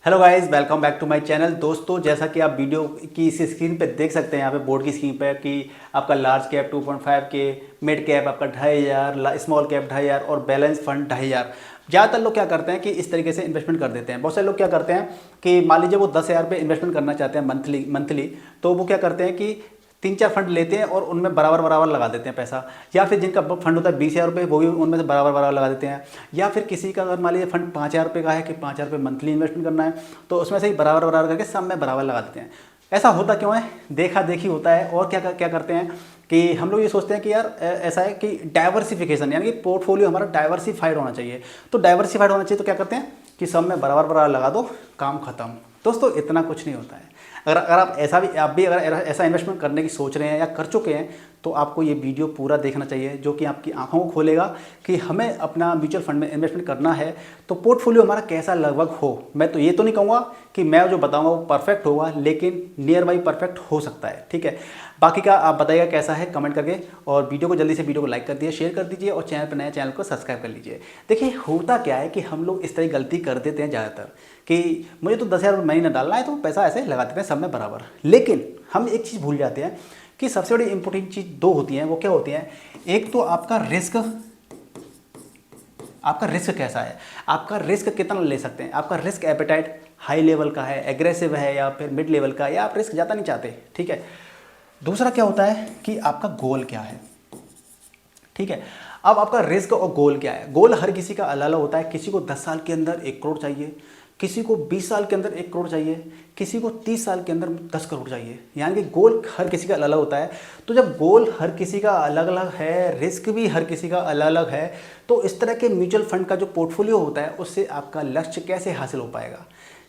Hello guys, welcome back to my channel. दोस्तों, जैसा कि आप वीडियो की इस स्क्रीन पे देख सकते हैं, यहाँ पे बोर्ड की स्क्रीन पे कि आपका लार्ज कैप 2.5 के, मिड कैप आपका 2500, स्मॉल कैप 2500 और बैलेंस फंड 2500। ज़्यादातर लोग क्या करते हैं कि इस तरीके से इन्वेस्टमेंट कर देते हैं। बहुत सारे लोग क्या करते हैं कि मान लीजिए वो 10,000 रुपये इन्वेस्टमेंट करना चाहते हैं मंथली, तो वो क्या करते हैं कि 3-4 फंड लेते हैं और उनमें बराबर बराबर लगा देते हैं पैसा। या फिर जिनका फंड होता है 20,000 रुपये, वो भी उनमें से बराबर बराबर लगा देते हैं। या फिर किसी का अगर मान लीजिए फंड 5,000 रुपये का है कि 5,000 रुपये मंथली इन्वेस्टमेंट करना है, तो उसमें से ही बराबर बराबर करके सब में बराबर लगा देते हैं। ऐसा होता क्यों है? देखा देखी होता है। और क्या क्या करते हैं कि हम लोग ये सोचते हैं कि यार ऐसा है कि डाइवर्सिफिकेशन, यानी कि पोर्टफोलियो हमारा डाइवर्सिफाइड होना चाहिए। तो डाइवर्सिफाइड होना चाहिए तो क्या करते हैं कि सब में बराबर बराबर लगा दो, काम खत्म। दोस्तों, इतना कुछ नहीं होता है। अगर आप भी अगर ऐसा इन्वेस्टमेंट करने की सोच रहे हैं या कर चुके हैं, तो आपको ये वीडियो पूरा देखना चाहिए, जो कि आपकी आंखों को खोलेगा कि हमें अपना म्यूचुअल फंड में इन्वेस्टमेंट करना है तो पोर्टफोलियो हमारा कैसा लगभग हो। मैं तो ये तो नहीं कहूँगा कि मैं जो बताऊँगा वो परफेक्ट होगा, लेकिन नियर बाई परफेक्ट हो सकता है। ठीक है, बाकी का आप बताइएगा कैसा है कमेंट करके, और वीडियो को जल्दी से वीडियो को लाइक कर दीजिए, शेयर कर दीजिए, और चैनल पर नया चैनल को सब्सक्राइब कर लीजिए। देखिए, होता क्या है कि हम लोग इस तरह गलती कर देते हैं ज़्यादातर कि मुझे तो 10,000 महीने डालना है, तो पैसा ऐसे लगा देते हैं सब में बराबर। लेकिन हम एक चीज़ भूल जाते हैं कि सबसे बड़ी इंपॉर्टेंट चीज़ दो होती हैं। वो क्या होती हैं? एक तो आपका रिस्क कैसा है, आपका रिस्क कितना ले सकते हैं, आपका रिस्क एपेटाइट हाई लेवल का है, एग्रेसिव है, या फिर मिड लेवल का, या आप रिस्क ज़्यादा नहीं चाहते। ठीक है। दूसरा क्या होता है कि आपका गोल क्या है। ठीक है, अब आपका रिस्क और गोल क्या है? गोल हर किसी का अलग अलग होता है। किसी को 10 साल के अंदर 1 करोड़ चाहिए, किसी को 20 साल के अंदर 1 करोड़ चाहिए, किसी को 30 साल के अंदर 10 करोड़ चाहिए। यानी कि गोल हर किसी का अलग अलग होता है। तो जब गोल हर किसी का अलग अलग है, रिस्क भी हर किसी का अलग अलग है, तो इस तरह के म्यूचुअल फंड का जो पोर्टफोलियो होता है, उससे आपका लक्ष्य कैसे हासिल हो पाएगा?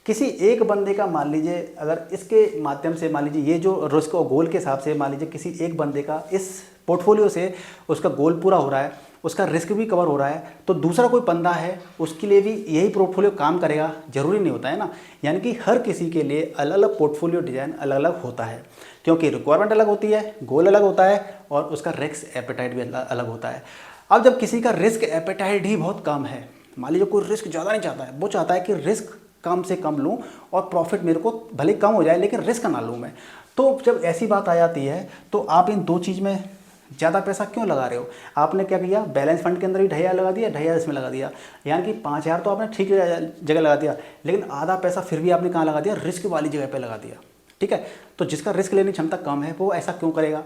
किसी एक बंदे का मान लीजिए, अगर इसके माध्यम से मान लीजिए ये जो रिस्क और गोल के हिसाब से मान लीजिए किसी एक बंदे का इस पोर्टफोलियो से उसका गोल पूरा हो रहा है, उसका रिस्क भी कवर हो रहा है, तो दूसरा कोई बंदा है उसके लिए भी यही पोर्टफोलियो काम करेगा? जरूरी नहीं होता है ना। यानी कि हर किसी के लिए अलग अलग पोर्टफोलियो डिज़ाइन अलग अलग होता है, क्योंकि रिक्वायरमेंट अलग होती है, गोल अलग होता है, और उसका रिस्क एपेटाइट भी अलग होता है। अब जब किसी का रिस्क एपेटाइट ही बहुत कम है, मान लीजिए कोई रिस्क ज़्यादा नहीं चाहता है, वो चाहता है कि रिस्क कम से कम लूँ और प्रॉफिट मेरे को भले कम हो जाए लेकिन रिस्क ना लूँ मैं, तो जब ऐसी बात आ जाती है तो आप इन दो चीज़ में ज़्यादा पैसा क्यों लगा रहे हो? आपने क्या किया? बैलेंस फंड के अंदर भी 2,500 लगा दिया, 2,500 इसमें लगा दिया, यानी कि 5,000 तो आपने ठीक जगह लगा दिया, लेकिन आधा पैसा फिर भी आपने कहाँ लगा दिया? रिस्क वाली जगह पे लगा दिया। ठीक है, तो जिसका रिस्क लेने की क्षमता कम है वो ऐसा क्यों करेगा?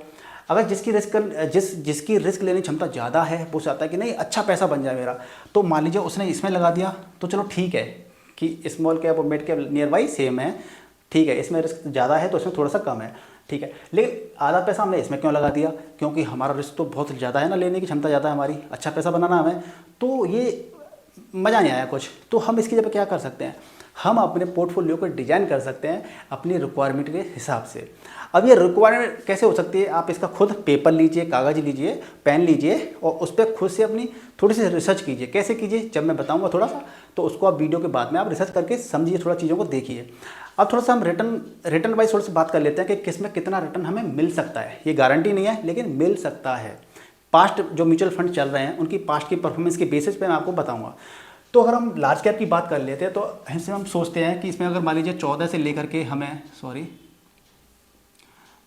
अगर जिसकी रिस्क लेने की क्षमता ज़्यादा है, वो चाहता है कि नहीं अच्छा पैसा बन जाए मेरा, तो मान लीजिए उसने इसमें लगा दिया, तो चलो ठीक है कि स्मॉल कैप और mid cap near by same है। ठीक है, इसमें रिस्क ज़्यादा है तो इसमें थोड़ा सा कम है। ठीक है, लेकिन आधा पैसा हमने इसमें क्यों लगा दिया? क्योंकि हमारा रिस्क तो बहुत ज़्यादा है ना, लेने की क्षमता ज़्यादा है हमारी, अच्छा पैसा बनाना हमें, तो ये मज़ा नहीं आया कुछ। तो हम इसकी जगह क्या कर सकते हैं? हम अपने पोर्टफोलियो को डिज़ाइन कर सकते हैं अपनी रिक्वायरमेंट के हिसाब से। अब ये रिक्वायरमेंट कैसे हो सकती है? आप इसका खुद पेपर लीजिए, कागज़ लीजिए, पेन लीजिए, और उस पर खुद से अपनी थोड़ी सी रिसर्च कीजिए। कैसे कीजिए जब मैं बताऊंगा थोड़ा सा, तो उसको आप वीडियो के बाद में आप रिसर्च करके समझिए, थोड़ा चीज़ों को देखिए। अब थोड़ा सा हम रिटर्न वाइज थोड़ा सा बात कर लेते हैं कि किस में कितना रिटर्न हमें मिल सकता है। ये गारंटी नहीं है, लेकिन मिल सकता है। पास्ट जो म्यूचुअल फंड चल रहे हैं उनकी पास्ट की परफॉर्मेंस के बेसिस पे मैं आपको बताऊंगा। तो अगर हम लार्ज कैप की बात कर लेते हैं, तो ऐसे हम सोचते हैं कि इसमें अगर मान लीजिए 14 से लेकर के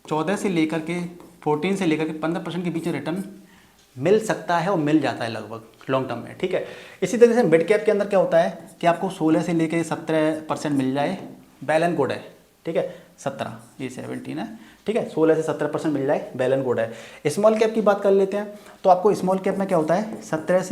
14 से लेकर के 15% के बीच में रिटर्न मिल सकता है, और मिल जाता है लगभग लॉन्ग टर्म में। ठीक है, इसी तरह से मिड कैप के अंदर क्या होता है कि आपको 16 से लेकर 17% मिल जाए, वेल एंड गुड है। ठीक है, 17 ये 17 है। ठीक है, 16 से 17% मिल जाए, वेल एंड गुड है। स्मॉल कैप की बात कर लेते हैं, तो आपको स्मॉल कैप में क्या होता है,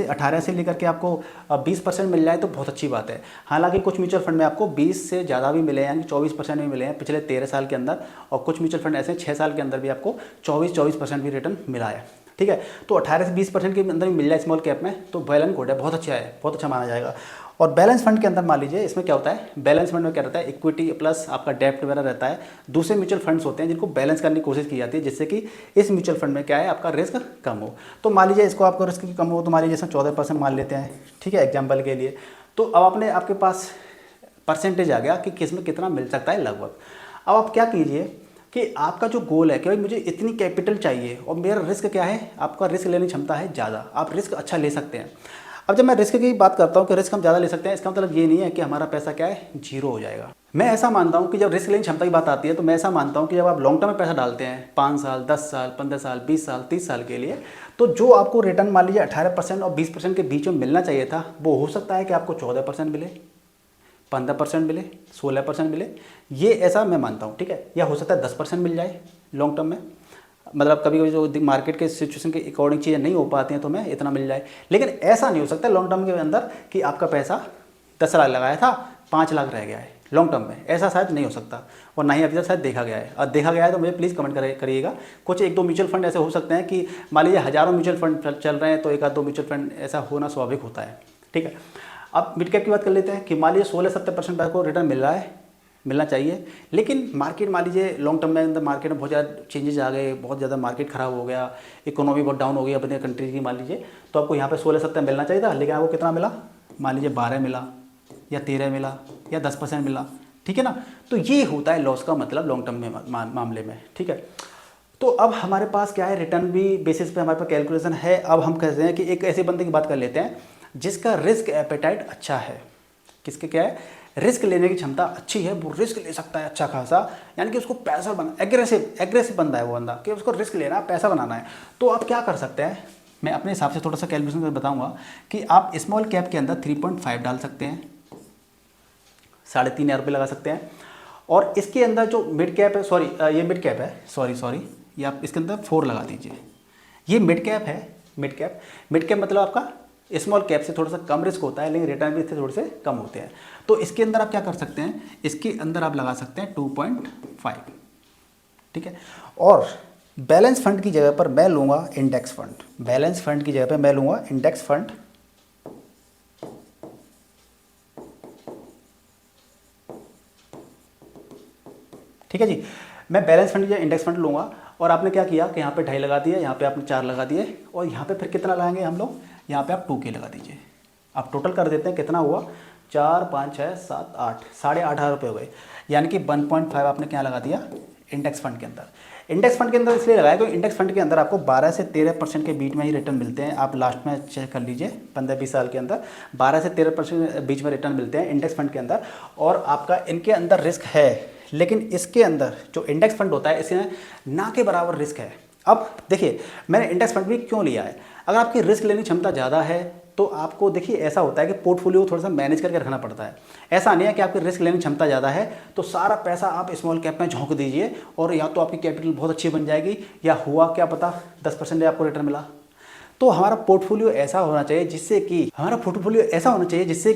18 से लेकर के आपको 20% मिल जाए तो बहुत अच्छी बात है। हालांकि कुछ म्यूचुअल फंड में आपको 20 से ज़्यादा भी मिले हैं, यानी 24% भी मिले हैं पिछले 13 साल के अंदर, और कुछ म्यूचुअल फंड ऐसे 6 साल के अंदर भी आपको 24% भी रिटर्न मिला है। ठीक है, तो 18 से 20% के अंदर भी मिल जाए स्मॉल कैप में तो वेल एंड गुड है, बहुत अच्छा है, बहुत अच्छा माना जाएगा। और बैलेंस फंड के अंदर मान लीजिए इसमें क्या होता है, बैलेंस फंड में क्या रहता है, इक्विटी प्लस आपका डेप्ट वगैरह रहता है। दूसरे म्यूचुअल फंड्स होते हैं जिनको बैलेंस करने की कोशिश की जाती है, जिससे कि इस म्यूचुअल फंड में क्या है, आपका रिस्क कम हो। तो मान लीजिए इसको आपका रिस्क कम हो, तो मान लीजिए इसमें 14% मान लेते हैं। ठीक है, एग्जाम्पल के लिए। तो अब आपके पास परसेंटेज आ गया कि किस में कितना मिल सकता है लगभग। अब आप क्या कीजिए कि आपका जो गोल है कि भाई मुझे इतनी कैपिटल चाहिए और मेरा रिस्क क्या है, आपका रिस्क लेने की क्षमता है ज़्यादा, आप रिस्क अच्छा ले सकते हैं। अब जब मैं रिस्क की बात करता हूँ कि रिस्क हम ज़्यादा ले सकते हैं, इसका मतलब ये नहीं है कि हमारा पैसा क्या है, जीरो हो जाएगा। मैं ऐसा मानता हूँ कि जब रिस्क लेने क्षमता की बात आती है तो मैं ऐसा मानता हूँ कि जब आप लॉन्ग टर्म में पैसा डालते हैं 5 साल, 10 साल, 15 साल, 20 साल, 30 साल के लिए, तो जो आपको रिटर्न मान लीजिए 18% और 20% के बीच में मिलना चाहिए था, वो हो सकता है कि आपको 14% मिले, 15% मिले, 16% मिले, ये ऐसा मैं मानता हूँ, ठीक है। या हो सकता है 10% मिल जाए लॉन्ग टर्म में, मतलब कभी कभी जो मार्केट के सिचुएशन के अकॉर्डिंग चीज़ें नहीं हो पाती हैं तो मैं इतना मिल जाए, लेकिन ऐसा नहीं हो सकता लॉन्ग टर्म के अंदर कि आपका पैसा 10 लाख लगाया था 5 लाख रह गया है लॉन्ग टर्म में, ऐसा शायद नहीं हो सकता और ना ही अभी तक शायद देखा गया है। और देखा गया है तो मुझे प्लीज़ कमेंट करिएगा। कुछ 1-2 म्यूचुअल फंड ऐसे हो सकते हैं कि मान लीजिए हज़ारों म्यूचुअल फंड चल रहे हैं तो 1-2 म्यूचुअल फंड ऐसा होना स्वाभाविक होता है, ठीक है। अब मिड कैप की बात कर लेते हैं कि मान लीजिए 16-17% पैसा को रिटर्न मिल रहा है, मिलना चाहिए, लेकिन मार्केट मान लीजिए लॉन्ग टर्म में अंदर मार्केट में बहुत ज़्यादा चेंजेस आ गए, बहुत ज़्यादा मार्केट खराब हो गया, इकोनॉमी बहुत डाउन हो गई अपने कंट्री की मान लीजिए, तो आपको यहाँ पे 16-17 मिलना चाहिए था, लेकिन आपको कितना मिला, मान लीजिए 12 मिला या 13 मिला या 10% मिला, ठीक है ना। तो ये होता है लॉस का मतलब लॉन्ग टर्म में मामले में, ठीक है। तो अब हमारे पास क्या है, रिटर्न भी बेसिस पे हमारे पास कैलकुलेशन है। अब हम कहते हैं कि एक ऐसे बंदे की बात कर लेते हैं जिसका रिस्क एपेटाइट अच्छा है, किसके क्या है, रिस्क लेने की क्षमता अच्छी है, वो रिस्क ले सकता है अच्छा खासा, यानी कि उसको पैसा बना, एग्रेसिव बंदा है वो बंदा कि उसको रिस्क लेना है, पैसा बनाना है। तो आप क्या कर सकते हैं, मैं अपने हिसाब से थोड़ा सा कैलकुलेशन करके बताऊंगा कि आप स्मॉल कैप के अंदर 3.5 डाल सकते हैं, 3,500 रुपये लगा सकते हैं। और इसके अंदर जो मिड कैप है, सॉरी ये मिड कैप है, सॉरी ये आप इसके अंदर 4 लगा दीजिए। ये मिड कैप है, मिड कैप मतलब आपका स्मॉल कैप से थोड़ा सा कम रिस्क होता है, लेकिन रिटर्न भी इससे थोड़े से कम होते हैं। तो इसके अंदर आप क्या कर सकते हैं, इसके अंदर आप लगा सकते हैं 2.5, ठीक है। और बैलेंस फंड की जगह पर मैं लूँगा इंडेक्स फंड, बैलेंस फंड की जगह पर मैं लूँगा इंडेक्स फंड, ठीक है जी। मैं बैलेंस फंड या इंडेक्स फंड लूँगा और आपने क्या किया कि यहाँ पे 2.5 लगा दिए, यहाँ पे आपने 4 लगा दिए और यहाँ पे फिर कितना लगाएंगे हम लोग, यहाँ पे आप 2K लगा दीजिए। आप टोटल कर देते हैं कितना हुआ, 4, 5, 6, 7, 8, 8,500 रुपये हो गए, यानी कि 1.5 आपने क्या लगा दिया इंडेक्स फंड के अंदर। इंडेक्स फंड के अंदर इसलिए लगाया क्योंकि इंडेक्स फंड के अंदर आपको 12 से 13% के बीच में ही रिटर्न मिलते हैं। आप लास्ट में चेक कर लीजिए 15-20 साल के अंदर 12 से 13% बीच में रिटर्न मिलते हैं इंडेक्स फंड के अंदर। और आपका इनके अंदर रिस्क है, लेकिन इसके अंदर जो इंडेक्स फंड होता है इसमें ना के बराबर रिस्क है। अब देखिए मैंने इंडेक्स फंड भी क्यों लिया है, अगर आपकी रिस्क लेने की क्षमता ज़्यादा है तो आपको देखिए ऐसा होता है कि पोर्टफोलियो थोड़ा सा मैनेज करके रखना पड़ता है। ऐसा नहीं है कि आपकी रिस्क लेने की क्षमता ज़्यादा है तो सारा पैसा आप स्मॉल कैप में झोंक दीजिए और या तो आपकी कैपिटल बहुत अच्छी बन जाएगी या हुआ क्या पता 10% आपको रिटर्न मिला। तो हमारा पोर्टफोलियो ऐसा होना चाहिए जिससे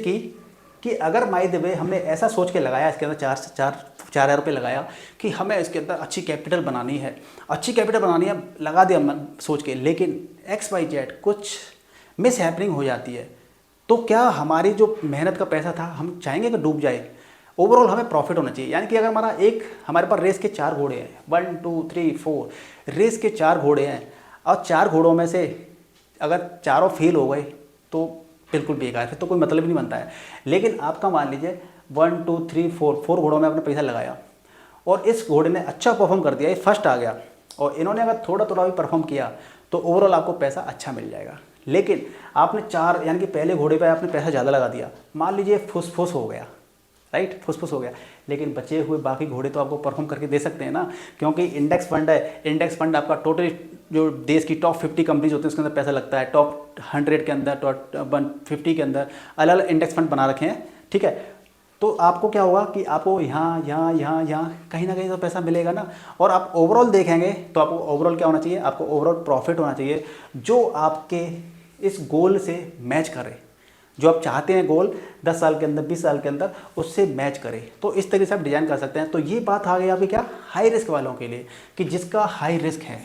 कि अगर माय द वे हमने ऐसा सोच के लगाया, इसके अंदर 4,000 रुपये लगाया कि हमें इसके अंदर अच्छी कैपिटल बनानी है, लगा दिया मन सोच के, लेकिन XYZ कुछ मिस हैपनिंग हो जाती है तो क्या हमारी जो मेहनत का पैसा था हम चाहेंगे कि डूब जाए। ओवरऑल हमें प्रॉफिट होना चाहिए, यानी कि अगर हमारे पास रेस के 4 घोड़े हैं, 1, 2, 3, 4 रेस के 4 घोड़े हैं और 4 घोड़ों में से अगर चारों फेल हो गए तो बिल्कुल बेकार, फिर तो कोई मतलब ही नहीं बनता है। लेकिन आपका मान लीजिए 1, 2, 3, 4 घोड़ों में आपने पैसा लगाया और इस घोड़े ने अच्छा परफॉर्म कर दिया, ये फर्स्ट आ गया और इन्होंने अगर थोड़ा भी परफॉर्म किया तो ओवरऑल आपको पैसा अच्छा मिल जाएगा। लेकिन आपने 4 यानी कि पहले घोड़े पे आपने पैसा ज़्यादा लगा दिया, मान लीजिए फुस हो गया, राइट, फुस हो गया, लेकिन बचे हुए बाकी घोड़े तो आपको परफॉर्म करके दे सकते हैं ना, क्योंकि इंडेक्स फंड है। इंडेक्स फंड आपका टोटल जो देश की टॉप 50 कंपनीज होती हैं उसके अंदर पैसा लगता है, टॉप 100 के अंदर, टॉप 150 के अंदर अलग अलग इंडेक्स फंड बना रखे हैं, ठीक है। तो आपको क्या होगा कि आपको यहाँ कहीं ना कहीं तो पैसा मिलेगा ना। और आप ओवरऑल देखेंगे तो आपको ओवरऑल क्या होना चाहिए, आपको ओवरऑल प्रॉफिट होना चाहिए जो आपके इस गोल से मैच करे, जो आप चाहते हैं गोल 10 साल के अंदर, 20 साल के अंदर, उससे मैच करे। तो इस तरीके से आप डिजाइन कर सकते हैं। तो ये बात आ गई आपकी क्या, हाई रिस्क वालों के लिए, कि जिसका हाई रिस्क है,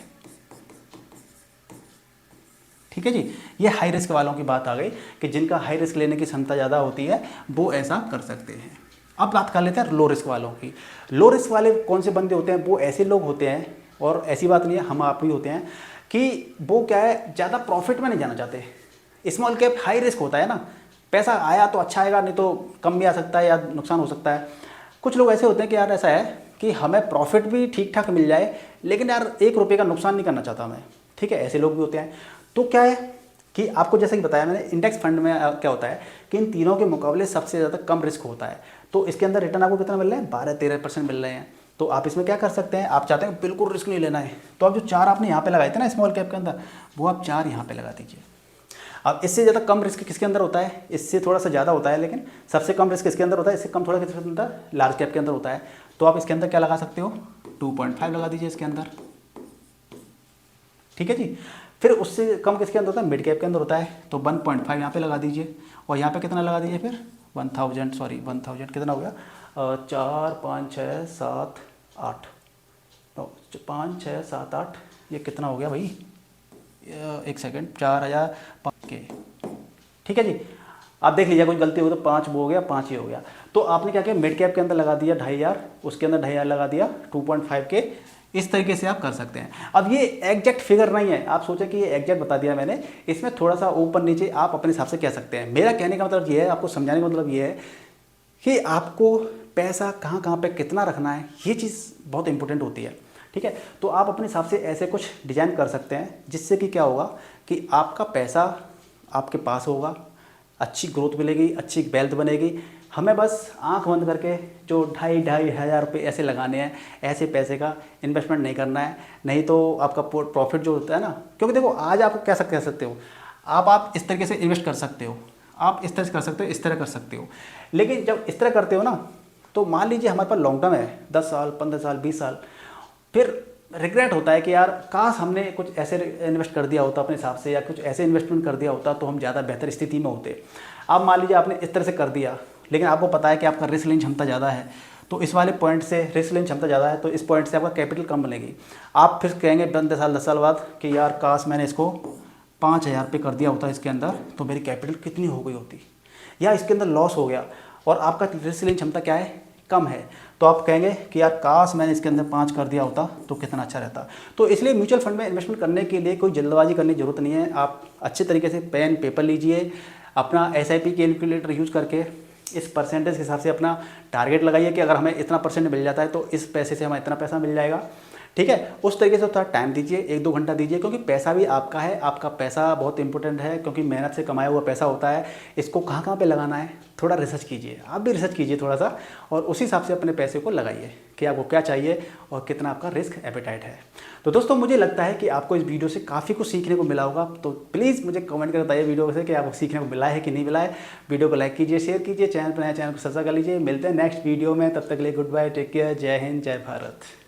ठीक है जी, ये हाई रिस्क वालों की बात आ गई कि जिनका हाई रिस्क लेने की क्षमता ज़्यादा होती है वो ऐसा कर सकते हैं। अब बात कर लेते हैं लो रिस्क वालों की। लो रिस्क वाले कौन से बंदे होते हैं, वो ऐसे लोग होते हैं, और ऐसी बात नहीं है, हम आप भी होते हैं, कि वो क्या है, ज़्यादा प्रॉफिट में नहीं जाना चाहते। स्मॉल कैप हाई रिस्क होता है ना, पैसा आया तो अच्छा आएगा, नहीं तो कम भी आ सकता है या नुकसान हो सकता है। कुछ लोग ऐसे होते हैं कि यार ऐसा है कि हमें प्रॉफिट भी ठीक ठाक मिल जाए, लेकिन यार 1 रुपये का नुकसान नहीं करना चाहता मैं, ठीक है, ऐसे लोग भी होते हैं। तो क्या है कि आपको जैसे कि बताया मैंने, इंडेक्स फंड में क्या होता है कि इन तीनों के मुकाबले सबसे ज़्यादा कम रिस्क होता है। तो इसके अंदर रिटर्न आपको कितना मिल रहा है, 12-13% मिल रहे हैं। तो आप इसमें क्या कर सकते हैं, आप चाहते हैं बिल्कुल रिस्क नहीं लेना है, तो आप जो 4 आपने यहाँ पे लगाए थे ना स्मॉल कैप के अंदर, वो आप 4 यहाँ पे लगा दीजिए। अब इससे ज़्यादा कम रिस्क किसके अंदर होता है, इससे थोड़ा सा ज़्यादा होता है, लेकिन सबसे कम रिस्क इसके अंदर होता है, इससे कम थोड़ा किसके अंदर, लार्ज कैप के अंदर होता है। तो आप इसके अंदर क्या लगा सकते हो, 2.5 लगा दीजिए इसके अंदर, ठीक है जी। फिर उससे कम किसके अंदर होता है, मिड कैप के अंदर होता है, तो 1.5 यहाँ पे लगा दीजिए, और यहाँ पे कितना लगा दीजिए फिर 1000 कितना हो गया, 4 5 6 7 8, तो 5 6 7 8, ये कितना हो गया भाई, एक सेकेंड, 4000 के, ठीक है जी। आप देख लीजिए कुछ गलती हो तो 5 वो हो गया, 5 ये हो गया। तो आपने क्या किया, मिड कैप के अंदर लगा दिया 2500, उसके अंदर 2500 लगा दिया 2.5 के, इस तरीके से आप कर सकते हैं। अब ये एग्जैक्ट फिगर नहीं है, आप सोचें कि ये एग्जैक्ट बता दिया मैंने, इसमें थोड़ा सा ऊपर नीचे आप अपने हिसाब से कह सकते हैं। मेरा कहने का मतलब ये है, आपको समझाने का मतलब ये है कि आपको पैसा कहाँ कहाँ पे कितना रखना है, ये चीज़ बहुत इंपॉर्टेंट होती है, ठीक है। तो आप अपने हिसाब से ऐसे कुछ डिज़ाइन कर सकते हैं, जिससे कि क्या होगा कि आपका पैसा आपके पास होगा, अच्छी ग्रोथ मिलेगी, अच्छी वेल्थ बनेगी। हमें बस आंख बंद करके जो 2,500 रुपये ऐसे लगाने हैं, ऐसे पैसे का इन्वेस्टमेंट नहीं करना है, नहीं तो आपका प्रॉफिट जो होता है ना, क्योंकि देखो आज आप कैसा कह सकते हो, आप इस तरीके से इन्वेस्ट कर सकते हो, आप इस तरह से कर सकते हो, इस तरह कर सकते हो, लेकिन जब इस तरह करते हो ना, तो मान लीजिए हमारे पास लॉन्ग टर्म है 10 साल 15 साल 20 साल, फिर रिग्रेट होता है कि यार काश हमने कुछ ऐसे इन्वेस्ट कर दिया होता अपने हिसाब से, या कुछ ऐसे इन्वेस्टमेंट कर दिया होता तो हम ज़्यादा बेहतर स्थिति में होते। अब मान लीजिए आपने इस तरह से कर दिया, लेकिन आपको पता है कि आपका रिस्क लेने क्षमता ज़्यादा है, तो इस वाले पॉइंट से रिस्क लेने क्षमता ज़्यादा है, तो इस पॉइंट से आपका कैपिटल कम बनेगी। आप फिर कहेंगे 10 साल बाद कि यार काश मैंने इसको 5000 पे कर दिया होता इसके अंदर, तो मेरी कैपिटल कितनी हो गई होती, या इसके अंदर लॉस हो गया और आपका रिस्क लेने क्षमता क्या है, कम है, तो आप कहेंगे कि यार काश मैंने इसके अंदर 5 कर दिया होता तो कितना अच्छा रहता। तो इसलिए म्यूचुअल फंड में इन्वेस्टमेंट करने के लिए कोई जल्दबाजी करने की जरूरत नहीं है। आप अच्छे तरीके से पेन पेपर लीजिए, अपना SIP कैलकुलेटर यूज करके इस परसेंटेज के हिसाब से अपना टारगेट लगाइए कि अगर हमें इतना परसेंट मिल जाता है तो इस पैसे से हमें इतना पैसा मिल जाएगा, ठीक है। उस तरीके से थोड़ा टाइम दीजिए, 1-2 घंटा दीजिए, क्योंकि पैसा भी आपका है, आपका पैसा बहुत इंपॉर्टेंट है, क्योंकि मेहनत से कमाया हुआ पैसा होता है। इसको कहाँ कहाँ पे लगाना है, थोड़ा रिसर्च कीजिए, आप भी रिसर्च कीजिए थोड़ा सा, और उसी हिसाब से अपने पैसे को लगाइए कि आपको क्या चाहिए और कितना आपका रिस्क एपेटाइट है। तो दोस्तों मुझे लगता है कि आपको इस वीडियो से काफ़ी कुछ सीखने को मिला होगा, तो प्लीज़ मुझे कमेंट करके बताइए वीडियो से कि आपको सीखने को मिला है कि नहीं मिला है। वीडियो को लाइक कीजिए, शेयर कीजिए, चैनल पर नया चैनल को सब्सक्राइब कर लीजिए। मिलते हैं नेक्स्ट वीडियो में, तब तक के लिए गुड बाय, टेक केयर, जय हिंद, जय भारत।